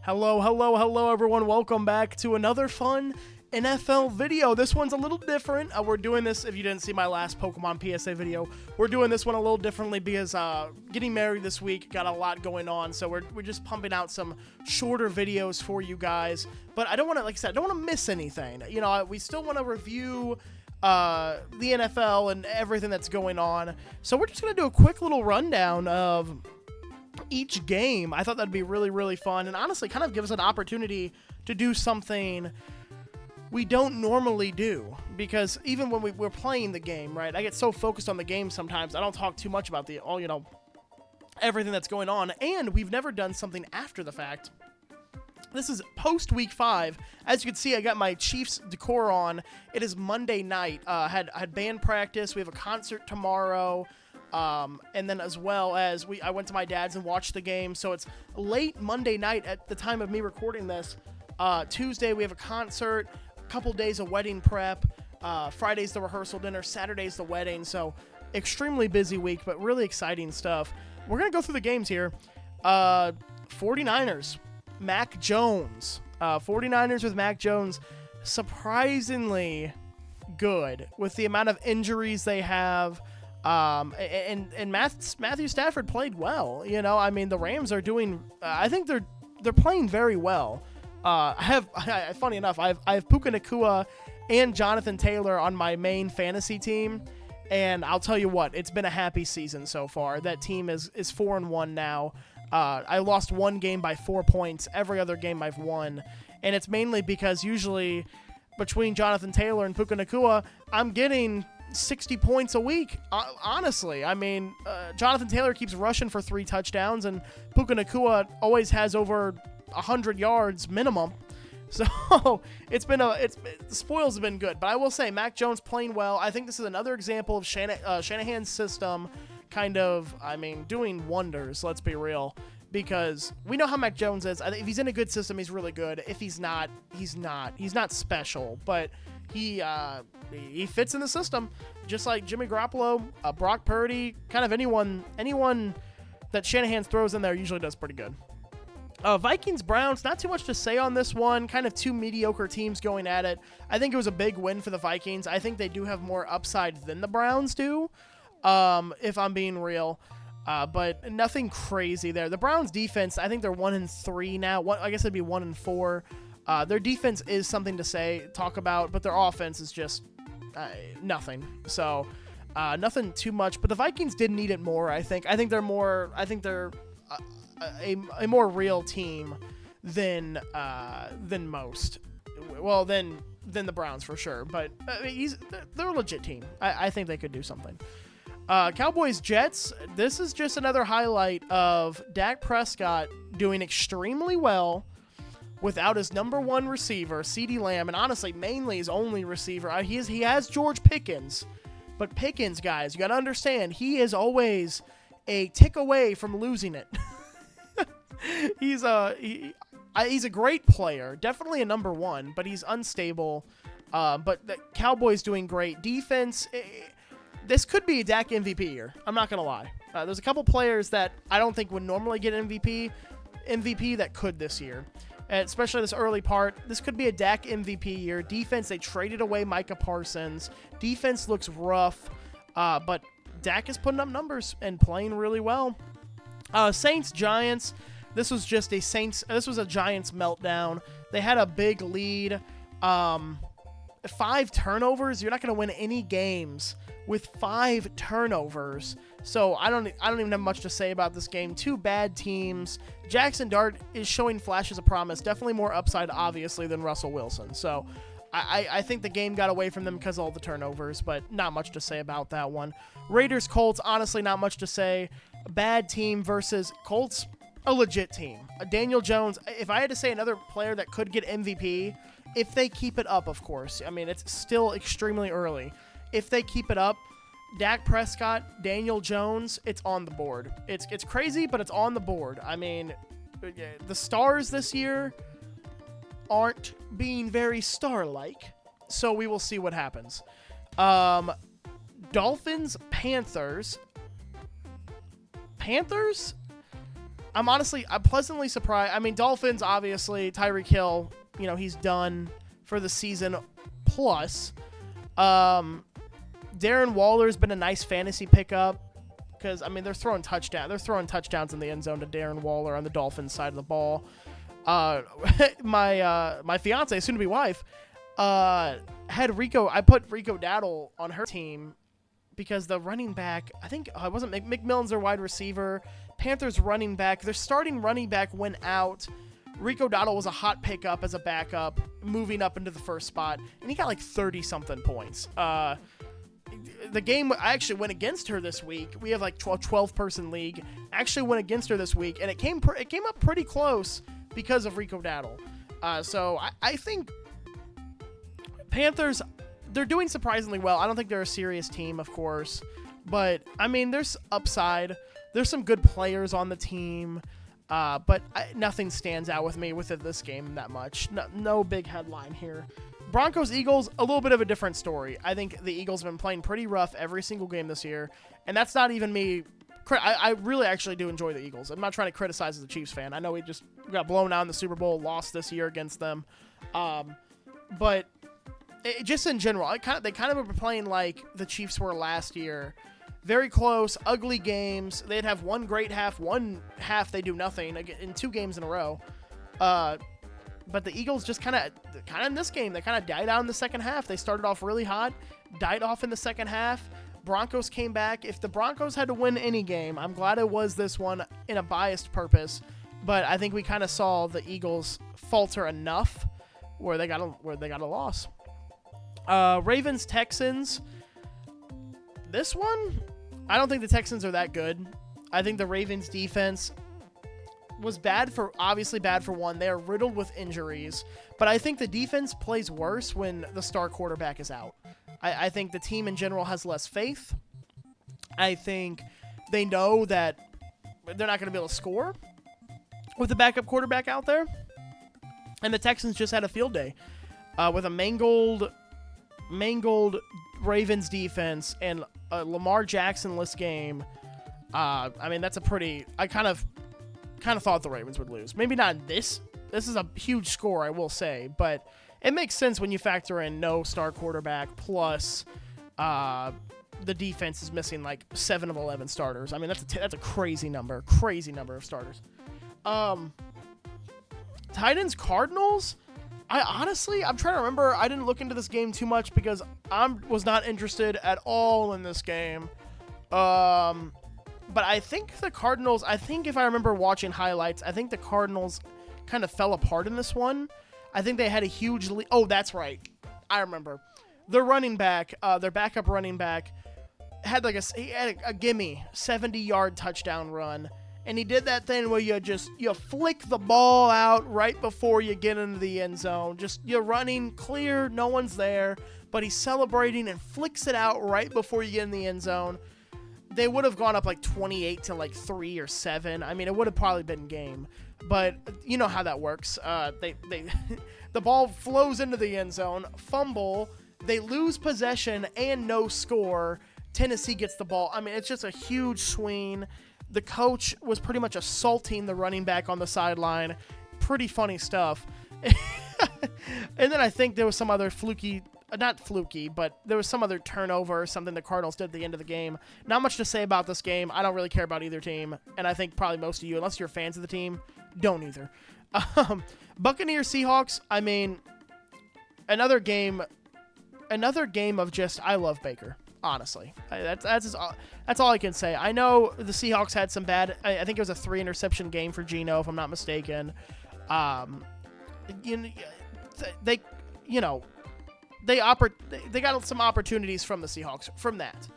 Hello, hello, hello, everyone. Welcome back to another fun NFL video. This one's a little different. We're doing this, if you didn't see my last Pokemon PSA video, we're doing this one a little differently because getting married this week, got a lot going on, so we're just pumping out some shorter videos for you guys. But I don't want to, like I said, I don't want to miss anything. You know, we still want to review the NFL and everything that's going on. So we're just going to do a quick little rundown of each game. I thought that'd be really, really fun, and honestly kind of give us an opportunity to do something we don't normally do, because even when we're playing the game, right, I get so focused on the game sometimes I don't talk too much about everything that's going on, and we've never done something after the fact. This is post week 5. As you can see, I got my Chiefs decor on. It is Monday night. Had band practice. We have a concert tomorrow. And then as well as I went to my dad's and watched the game. So it's late Monday night at the time of me recording this. Tuesday we have a concert, a couple days of wedding prep. Friday's the rehearsal dinner, Saturday's the wedding. So extremely busy week, but really exciting stuff. We're going to go through the games here. 49ers, Mac Jones. 49ers with Mac Jones, surprisingly good with the amount of injuries they have. And Matthew Stafford played well. You know, I mean, the Rams are doing. I think they're playing very well. Funny enough, I have Puka Nacua and Jonathan Taylor on my main fantasy team, and I'll tell you what, it's been a happy season so far. That team is 4-1 now. I lost one game by 4 points. Every other game I've won, and it's mainly because usually between Jonathan Taylor and Puka Nacua, I'm getting 60 points a week, honestly. I mean, Jonathan Taylor keeps rushing for 3 touchdowns, and Puka Nacua always has over 100 yards minimum. So the spoils have been good. But I will say, Mac Jones playing well. I think this is another example of Shanahan's system kind of, doing wonders, let's be real. Because we know how Mac Jones is. If he's in a good system, he's really good. If he's not, he's not. He's not special, but he fits in the system, just like Jimmy Garoppolo, Brock Purdy, kind of anyone that Shanahan throws in there usually does pretty good. Vikings-Browns, not too much to say on this one. Kind of two mediocre teams going at it. I think it was a big win for the Vikings. I think they do have more upside than the Browns do, if I'm being real. But nothing crazy there. The Browns defense, I think they're 1-3 now. I guess it'd be 1-4. Their defense is something to talk about, but their offense is just nothing. So nothing too much. But the Vikings did need it more, I think. I think they're a more real team than most. Well, than the Browns for sure. But they're a legit team. I think they could do something. Cowboys-Jets, this is just another highlight of Dak Prescott doing extremely well without his number one receiver, CeeDee Lamb, and honestly, mainly his only receiver. He has George Pickens, but Pickens, guys, you got to understand, he is always a tick away from losing it. He's a great player, definitely a number one, but he's unstable. But the Cowboys doing great. Defense, this could be a Dak MVP year. I'm not going to lie. There's a couple players that I don't think would normally get MVP that could this year. And especially this early part. This could be a Dak MVP year. Defense, they traded away Micah Parsons. Defense looks rough, but Dak is putting up numbers and playing really well. Saints-Giants. This was a Giants meltdown. They had a big lead. 5 turnovers. You're not going to win any games with 5 turnovers. So I don't even have much to say about this game. 2 bad teams. Jackson Dart is showing flashes of promise. Definitely more upside, obviously, than Russell Wilson. So I think the game got away from them because of all the turnovers, but not much to say about that one. Raiders-Colts, honestly, not much to say. Bad team versus Colts, a legit team. Daniel Jones, if I had to say another player that could get MVP, if they keep it up, of course. I mean, it's still extremely early. If they keep it up, Dak Prescott, Daniel Jones, it's on the board. It's crazy, but it's on the board. I mean, the stars this year aren't being very star-like, so we will see what happens. Dolphins, Panthers. I'm pleasantly surprised. I mean, Dolphins, obviously, Tyreek Hill, he's done for the season plus. Darren Waller's been a nice fantasy pickup because, I mean, they're throwing touchdowns in the end zone to Darren Waller on the Dolphins side of the ball. My fiance, soon to be wife, I put Rico Dowdle on her team because the running back, I think it wasn't McMillan's their wide receiver. Panthers running back, their starting running back went out. Rico Dowdle was a hot pickup as a backup, moving up into the first spot, and he got like 30-something points. The game, I actually went against her this week. We have like 12-person league. I actually went against her this week, and it came up pretty close because of Rico Dowdle. So I think Panthers, they're doing surprisingly well. I don't think they're a serious team, of course, but I mean, there's upside. There's some good players on the team, but nothing stands out with me with this game that much. No big headline here. Broncos-Eagles, a little bit of a different story. I think the Eagles have been playing pretty rough every single game this year, and that's not even me. I really actually do enjoy the Eagles. I'm not trying to criticize as a Chiefs fan. I know we got blown out in the Super Bowl, lost this year against them, but just in general, they kind of were playing like the Chiefs were last year. Very close, ugly games. They'd have one great half, one half they do nothing in 2 games in a row. But the Eagles just kind of in this game, they kind of died out in the second half. They started off really hot, died off in the second half. Broncos came back. If the Broncos had to win any game, I'm glad it was this one in a biased purpose. But I think we kind of saw the Eagles falter enough where they got a loss. Ravens Texans. This one, I don't think the Texans are that good. I think the Ravens defense was obviously bad for one. They are riddled with injuries, but I think the defense plays worse when the star quarterback is out. I think the team in general has less faith. I think they know that they're not going to be able to score with the backup quarterback out there. And the Texans just had a field day with a mangled Ravens defense and a Lamar Jackson-less game. I mean, that's I kind of thought the Ravens would lose. Maybe not this. This is a huge score, I will say, but it makes sense when you factor in no star quarterback plus the defense is missing like 7 of 11 starters. I mean, that's a crazy number of starters. Titans Cardinals. I'm trying to remember. I didn't look into this game too much because I was not interested at all in this game. But I think the Cardinals, if I remember watching highlights, I think the Cardinals kind of fell apart in this one. I think they had a huge lead. Oh, that's right. I remember. Their running back, their backup running back, had a gimme 70-yard touchdown run. And he did that thing where you flick the ball out right before you get into the end zone. Just you're running clear, no one's there, but he's celebrating and flicks it out right before you get in the end zone. They would have gone up like 28 to like 3 or 7. I mean, it would have probably been game, but you know how that works. The ball flows into the end zone, fumble, they lose possession and no score. Tennessee gets the ball. I mean, it's just a huge swing. The coach was pretty much assaulting the running back on the sideline. Pretty funny stuff. And then I think there was some other not fluky, but there was some other turnover or something the Cardinals did at the end of the game. Not much to say about this game. I don't really care about either team, and I think probably most of you, unless you're fans of the team, don't either. Buccaneers Seahawks, I mean, another game of just, I love Baker, honestly. That's all I can say. I know the Seahawks had some bad, I think it was a 3-interception game for Geno, if I'm not mistaken. They got some opportunities from the Seahawks from that.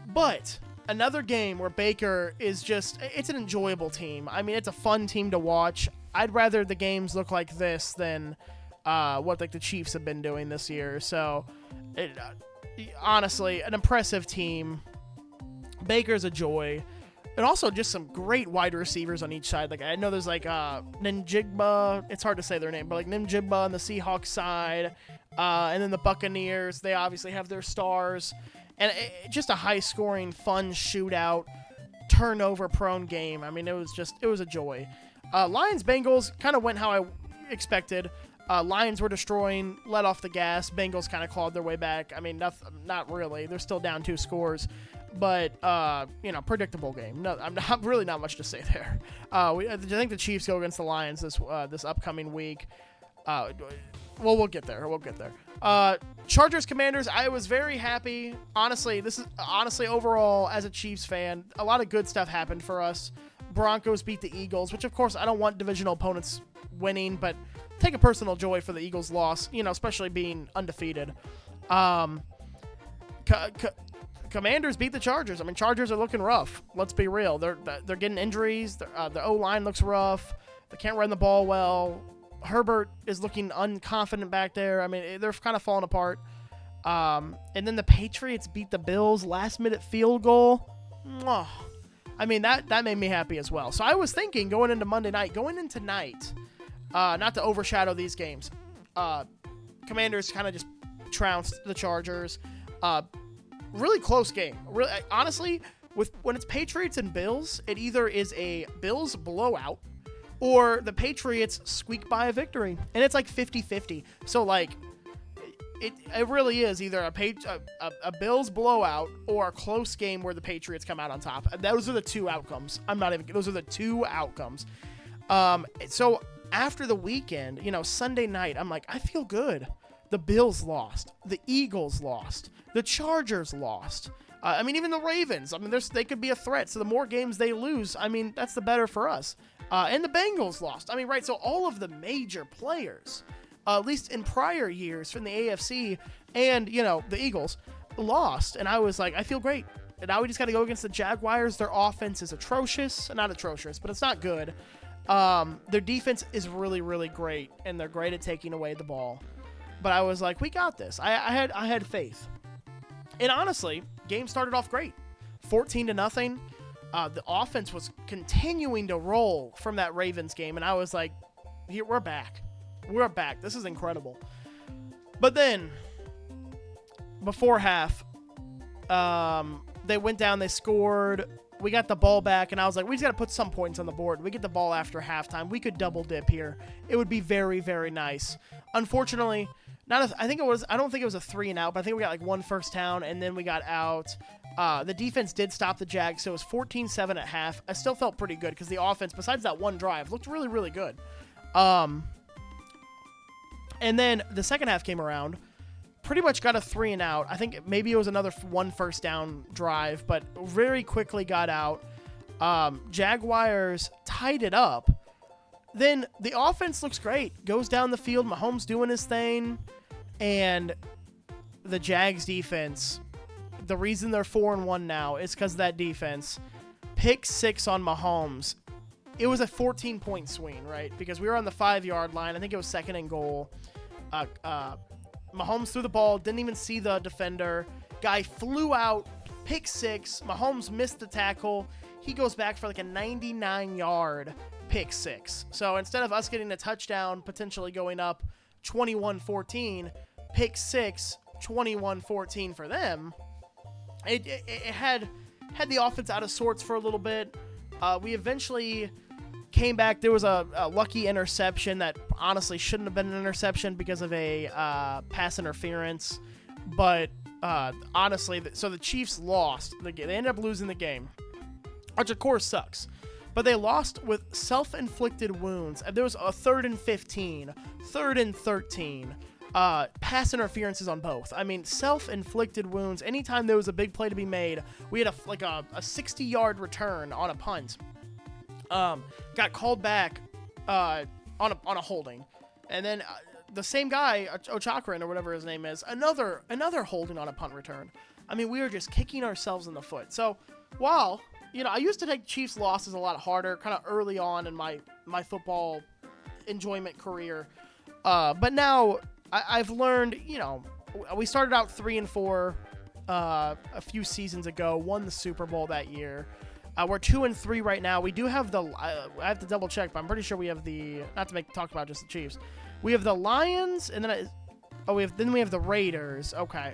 But another game where Baker is it's an enjoyable team. I mean, it's a fun team to watch. I'd rather the games look like this than what the Chiefs have been doing this year. So, honestly, an impressive team. Baker's a joy. And also just some great wide receivers on each side. Like, I know there's Njigba. It's hard to say their name, but Njigba on the Seahawks side. And then the Buccaneers, they obviously have their stars. And just a high-scoring, fun shootout. turnover prone game. I mean, it was a joy. Lions Bengals kind of went how I expected. Lions were destroying, let off the gas. Bengals kind of clawed their way back. I mean, not really. They're still down 2 scores, but predictable game. No, I'm not really not much to say there. I think the Chiefs go against the Lions this upcoming week. We'll get there. Chargers Commanders. I was very happy. Honestly, overall as a Chiefs fan, a lot of good stuff happened for us. Broncos beat the Eagles, which of course I don't want divisional opponents winning, but take a personal joy for the Eagles' loss, especially being undefeated. Commanders beat the Chargers. I mean, Chargers are looking rough. Let's be real. They're getting injuries. The O-line looks rough. They can't run the ball well. Herbert is looking unconfident back there. I mean, they're kind of falling apart. And then the Patriots beat the Bills, last-minute field goal. Mwah. I mean, that made me happy as well. So I was thinking going into Monday night, tonight, not to overshadow these games, Commanders kind of just trounced the Chargers. Really close game. Really, honestly, when it's Patriots and Bills, it either is a Bills blowout or the Patriots squeak by a victory. And it's like 50-50. So, like, it really is either a Bills blowout or a close game where the Patriots come out on top. Those are the two outcomes. Those are the two outcomes. So after the weekend, Sunday night, I'm like, I feel good. The Bills lost. The Eagles lost. The Chargers lost. I mean, even the Ravens. I mean, they could be a threat. So the more games they lose, I mean, that's the better for us. And the Bengals lost. I mean, right. So all of the major players, at least in prior years from the AFC and, the Eagles, lost. And I was like, I feel great. And now we just got to go against the Jaguars. Their offense is atrocious. Not atrocious, but it's not good. Their defense is really, really great, and they're great at taking away the ball. But I was like, we got this. I had faith. And honestly, game started off great. 14-0. The offense was continuing to roll from that Ravens game, and I was like, here, we're back. We're back. This is incredible. But then, before half, they went down, they scored. We got the ball back, and I was like, we just got to put some points on the board. We get the ball after halftime. We could double dip here. It would be very, very nice. Unfortunately, I don't think it was a 3-and-out, but I think we got like one first down, and then we got out. The defense did stop the Jags, so it was 14-7 at half. I still felt pretty good because the offense, besides that one drive, looked really, really good. And then the second half came around. Pretty much got a 3-and-out. I think maybe it was another one first down drive, but very quickly got out. Jaguars tied it up. Then the offense looks great. Goes down the field. Mahomes doing his thing. And the Jags defense, the reason they're 4-1 now is because of that defense. Pick 6 on Mahomes. It was a 14-point swing, right? Because we were on the 5-yard line. I think it was 2nd and goal. Mahomes threw the ball, didn't even see the defender. Guy flew out, pick 6. Mahomes missed the tackle. He goes back for like a 99-yard pick 6. So instead of us getting a touchdown, potentially going up 21-14, pick 6, 21-14 for them. It had the offense out of sorts for a little bit. We eventually came back. There was a lucky interception that honestly shouldn't have been an interception because of a pass interference. But honestly, so the Chiefs lost. They ended up losing the game, which of course sucks. But they lost with self-inflicted wounds. There was a 3rd and 15, 3rd and 13. Pass interferences on both. I mean, self-inflicted wounds. Anytime there was a big play to be made, we had a 60-yard return on a punt. Got called back on a holding, and then the same guy, Ochakran or whatever his name is, another holding on a punt return. I mean, we were just kicking ourselves in the foot. So while I used to take Chiefs losses a lot harder, kind of early on in my football enjoyment career, but now I've learned. We started out 3-4 a few seasons ago, won the Super Bowl that year. We're 2-3 right now. We do have I have to double check, but I'm pretty sure we have not to talk about just the Chiefs. We have the Lions, and then we have the Raiders. Okay,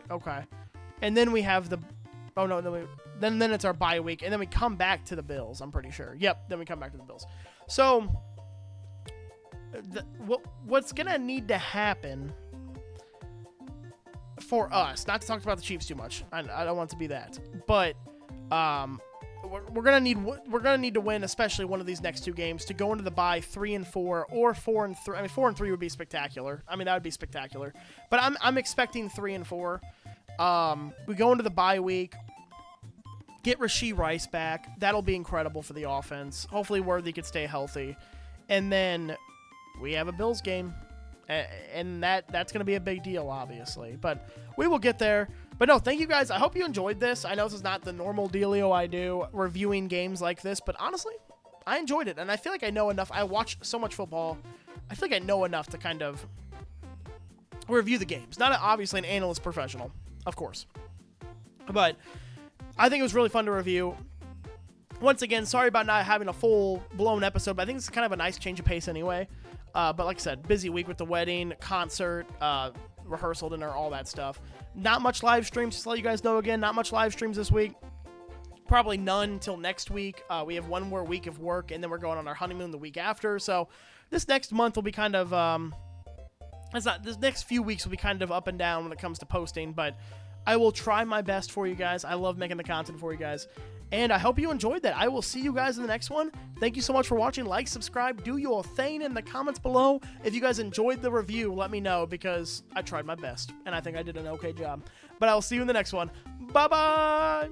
and then we have the then it's our bye week, and then we come back to the Bills. I'm pretty sure. Yep. Then we come back to the Bills. So what's gonna need to happen for us, not to talk about the Chiefs too much. I don't want it to be that, but we're gonna need to win, especially one of these next 2 games, to go into the bye 3-4 or 4-3. I mean, 4-3 would be spectacular. I mean, that would be spectacular. But I'm expecting 3-4. We go into the bye week, get Rashee Rice back. That'll be incredible for the offense. Hopefully, Worthy could stay healthy, and then we have a Bills game. And that's going to be a big deal, obviously. But we will get there. But no, thank you guys. I hope you enjoyed this. I know this is not the normal dealio I do, reviewing games like this. But honestly, I enjoyed it. And I feel like I know enough. I watch so much football. I feel like I know enough to kind of review the games. Not obviously an analyst professional, of course. But I think it was really fun to review. Once again, sorry about not having a full-blown episode. But I think this is kind of a nice change of pace anyway. But like I said, busy week with the wedding, concert, rehearsal dinner, all that stuff. Not much live streams, just to let you guys know again, not much live streams this week. Probably none until next week. We have one more week of work, and then we're going on our honeymoon the week after. So this next month will be kind of, this next few weeks will be kind of up and down when it comes to posting, but I will try my best for you guys. I love making the content for you guys. And I hope you enjoyed that. I will see you guys in the next one. Thank you so much for watching. Like, subscribe, do your thing in the comments below. If you guys enjoyed the review, let me know, because I tried my best, and I think I did an okay job. But I will see you in the next one. Bye-bye!